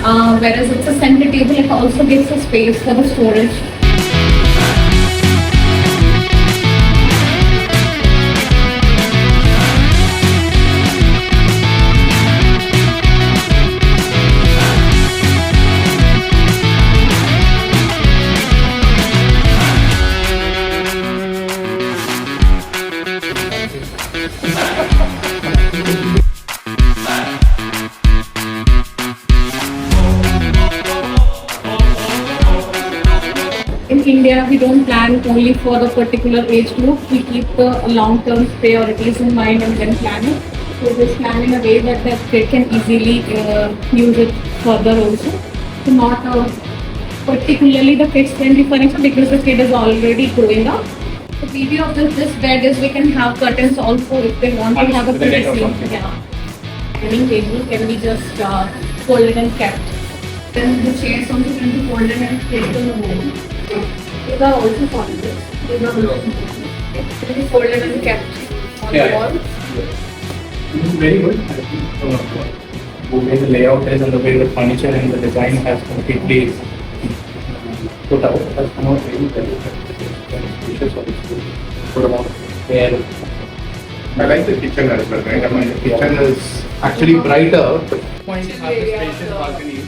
Whereas it's a center table, it also gives a space for the storage. In India, we don't plan only for the particular age group. We keep the long-term priorities in mind and then plan it. So just plan in a way that the kid can easily use it further also. So not particularly the kids-friendly furniture because the kid is already growing up. The beauty of this bed is we can have curtains also if they want to have a privacy. Yeah. Dining table can be just folded and kept. Then the chairs also can be folded and kept in the home. These are also folded. These are also can be folded and kept on the wall. Very good. I think the way the layout is and the way the furniture and the design has completely put out has come out very well. Good amount of care. I like the kitchen as well, right? I mean, the kitchen is actually brighter. Point have the spacious balcony.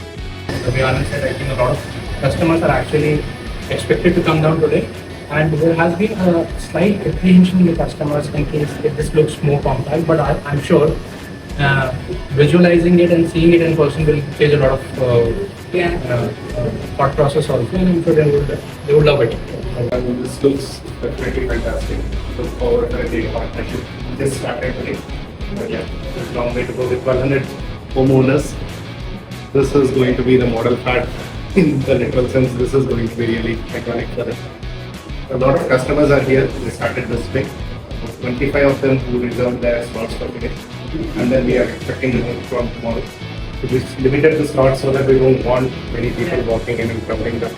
To be honest, I think a lot of customers are actually expected to come down today, and there has been a slight apprehension in the customers in case if this looks more compact. But I'm sure visualizing it and seeing it in person will change a lot of thought process also, and I'm sure they would love it. This looks definitely fantastic. Look forward to the partnership. Just started today. But yeah, there's a long way to go with 1,200 homeowners. This is going to be the model flat in the literal sense. This is going to be really iconic for them. A lot of customers are here. They started this week. 25 of them who reserved their slots for today. And then we are expecting more from tomorrow. So we limited the slots so that we don't want many people walking in and covering the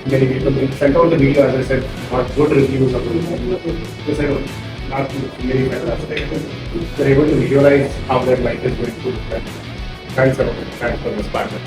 many people. We sent out the video, as I said, got good reviews of it. They said, not really fantastic. They're able to visualize how their life is going to. Thanks a lot. Thanks for this partner.